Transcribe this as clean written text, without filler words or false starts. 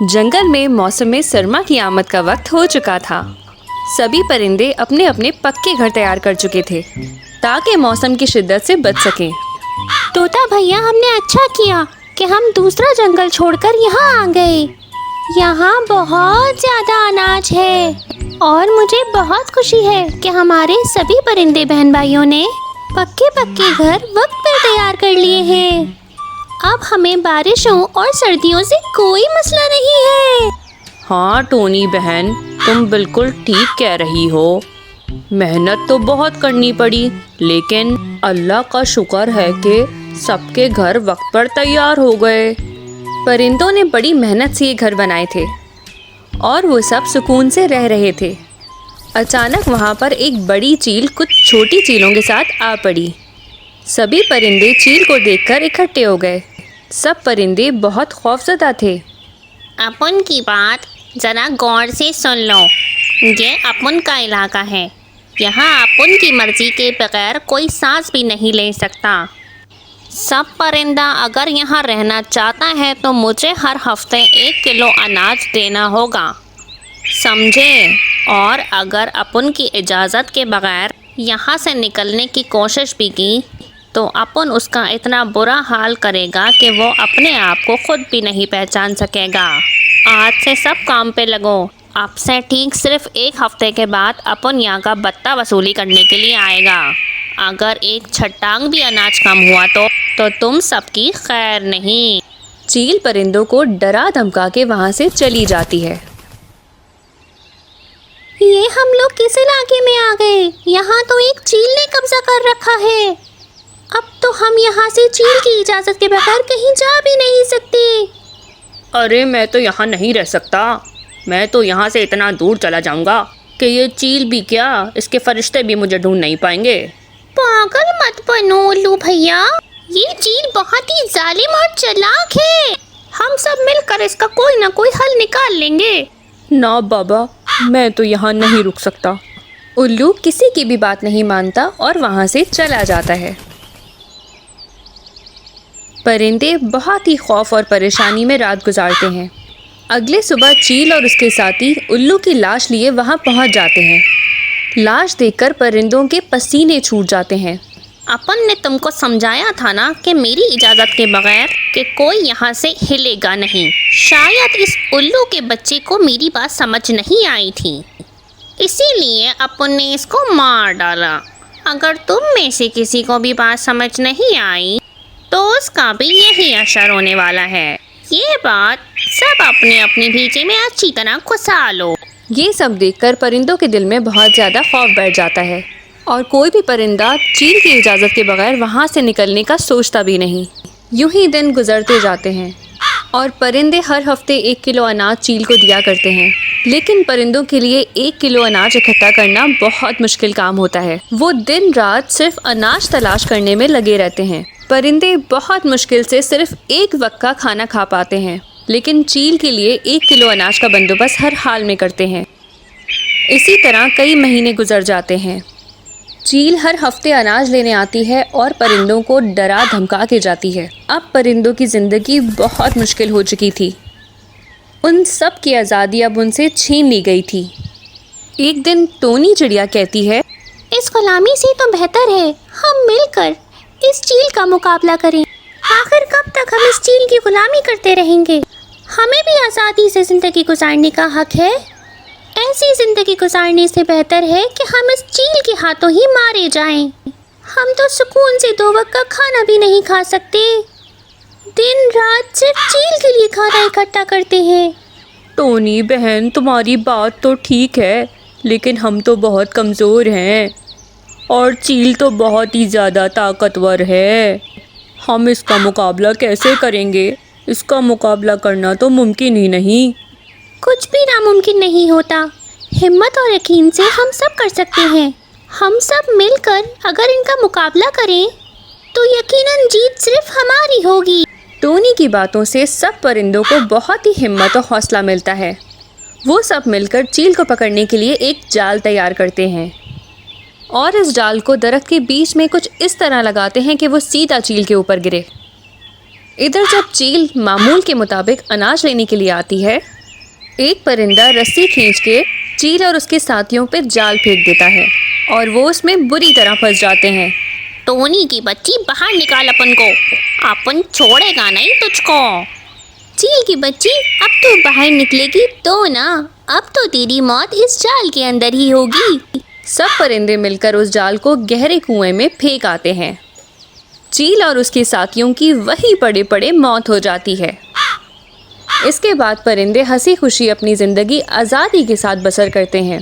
जंगल में मौसम सरमा की आमद का वक्त हो चुका था। सभी परिंदे अपने अपने पक्के घर तैयार कर चुके थे ताकि मौसम की शिद्दत से बच सकें। तोता भैया, हमने अच्छा किया कि हम दूसरा जंगल छोड़कर यहाँ आ गए। यहाँ बहुत ज़्यादा अनाज है और मुझे बहुत खुशी है कि हमारे सभी परिंदे बहन भाइयों ने पक्के पक्के घर वक्त पर तैयार कर लिए हैं। अब हमें बारिशों और सर्दियों से कोई मसला नहीं है। हाँ टोनी बहन, तुम बिल्कुल ठीक कह रही हो। मेहनत तो बहुत करनी पड़ी, लेकिन अल्लाह का शुक्र है कि सबके घर वक्त पर तैयार हो गए। परिंदों ने बड़ी मेहनत से ये घर बनाए थे और वो सब सुकून से रह रहे थे। अचानक वहाँ पर एक बड़ी चील कुछ छोटी चीलों के साथ आ पड़ी। सभी परिंदे चील को देखकर इकट्ठे हो गए। सब परिंदे बहुत खौफजदा थे। अपन की बात ज़रा गौर से सुन लो। ये अपन का इलाका है। यहाँ अपन की मर्ज़ी के बगैर कोई सांस भी नहीं ले सकता। सब परिंदा अगर यहाँ रहना चाहता है तो मुझे हर हफ्ते 1 किलो अनाज देना होगा, समझे? और अगर अपन की इजाज़त के बगैर यहाँ से निकलने की कोशिश भी की तो अपन उसका इतना बुरा हाल करेगा कि वो अपने आप को खुद भी नहीं पहचान सकेगा। आज से सब काम पे लगो। अब से ठीक सिर्फ 1 हफ्ते के बाद अपन यहाँ का भत्ता वसूली करने के लिए आएगा। अगर एक छटांग भी अनाज कम हुआ तो तुम सबकी खैर नहीं। चील परिंदों को डरा धमका के वहाँ से चली जाती है। ये हम लोग किस इलाके में आ गए? यहाँ तो एक चील ने कब्जा कर रखा है। अब तो हम यहाँ से चील की इजाज़त के बगैर कहीं जा भी नहीं सकते। अरे मैं तो यहाँ नहीं रह सकता। मैं तो यहाँ से इतना दूर चला जाऊँगा कि ये चील भी क्या, इसके फरिश्ते भी मुझे ढूंढ नहीं पाएंगे। पागल मत बनो उल्लू भैया, ये चील बहुत ही जालिम और चालाक है। हम सब मिलकर इसका कोई ना कोई हल निकाल लेंगे। ना बाबा, मैं तो यहाँ नहीं रुक सकता। उल्लू किसी की भी बात नहीं मानता और वहाँ से चला जाता है। परिंदे बहुत ही खौफ और परेशानी में रात गुजारते हैं। अगले सुबह चील और उसके साथी उल्लू की लाश लिए वहाँ पहुँच जाते हैं। लाश देखकर परिंदों के पसीने छूट जाते हैं। अपन ने तुमको समझाया था ना कि मेरी इजाज़त के बगैर कि कोई यहाँ से हिलेगा नहीं। शायद इस उल्लू के बच्चे को मेरी बात समझ नहीं आई थी, इसीलिए अपन ने इसको मार डाला। अगर तुम में से किसी को भी बात समझ नहीं आई तो उसका भी यही असर होने वाला है। ये बात सब अपने अपनी भीजे में अच्छी तरह घुसा लो। ये सब देखकर परिंदों के दिल में बहुत ज़्यादा खौफ बैठ जाता है और कोई भी परिंदा चील की इजाज़त के बगैर वहाँ से निकलने का सोचता भी नहीं। यूं ही दिन गुजरते जाते हैं और परिंदे हर हफ्ते 1 किलो अनाज चील को दिया करते हैं। लेकिन परिंदों के लिए 1 किलो अनाज इकट्ठा करना बहुत मुश्किल काम होता है। वो दिन रात सिर्फ अनाज तलाश करने में लगे रहते हैं। परिंदे बहुत मुश्किल से सिर्फ 1 वक्त का खाना खा पाते हैं, लेकिन चील के लिए 1 किलो अनाज का बंदोबस्त हर हाल में करते हैं। इसी तरह कई महीने गुजर जाते हैं। चील हर हफ्ते अनाज लेने आती है और परिंदों को डरा धमका के जाती है। अब परिंदों की ज़िंदगी बहुत मुश्किल हो चुकी थी। उन सब की आज़ादी अब उनसे छीन ली गई थी। एक दिन टोनी चिड़िया कहती है, इस गुलामी से तो बेहतर है हम मिलकर इस चील का मुकाबला करें। आखिर कब तक हम इस चील की गुलामी करते रहेंगे? हमें भी आज़ादी से ज़िंदगी गुजारने का हक है। ऐसी ज़िंदगी गुजारने से बेहतर है कि हम इस चील के हाथों ही मारे जाएं। हम तो सुकून से 2 वक्त का खाना भी नहीं खा सकते। दिन रात सिर्फ चील के लिए खाना इकट्ठा करते हैं। टोनी बहन, तुम्हारी बात तो ठीक है, लेकिन हम तो बहुत कमज़ोर हैं और चील तो बहुत ही ज़्यादा ताकतवर है। हम इसका मुकाबला कैसे करेंगे? इसका मुकाबला करना तो मुमकिन ही नहीं। कुछ भी नामुमकिन नहीं होता। हिम्मत और यकीन से हम सब कर सकते हैं। हम सब मिलकर अगर इनका मुकाबला करें तो यकीनन जीत सिर्फ हमारी होगी। टोनी की बातों से सब परिंदों को बहुत ही हिम्मत और हौसला मिलता है। वो सब मिलकर चील को पकड़ने के लिए एक जाल तैयार करते हैं और इस जाल को दरख्त के बीच में कुछ इस तरह लगाते हैं कि वो सीधा चील के ऊपर गिरे। इधर जब चील मामूल के मुताबिक अनाज लेने के लिए आती है, एक परिंदा रस्सी खींच के चील और उसके साथियों पे जाल फेंक देता है और वो उसमें बुरी तरह फंस जाते हैं। टोनी की बच्ची बाहर निकाल अपन को, अपन छोड़ेगा नहीं तुझको। चील की बच्ची अब तो बाहर निकलेगी तो ना, अब तो तेरी मौत इस जाल के अंदर ही होगी। सब परिंदे मिलकर उस जाल को गहरे कुएं में फेंक आते हैं। चील और उसके साथियों की वहीं पड़े पड़े मौत हो जाती है। इसके बाद परिंदे हंसी खुशी अपनी जिंदगी आज़ादी के साथ बसर करते हैं।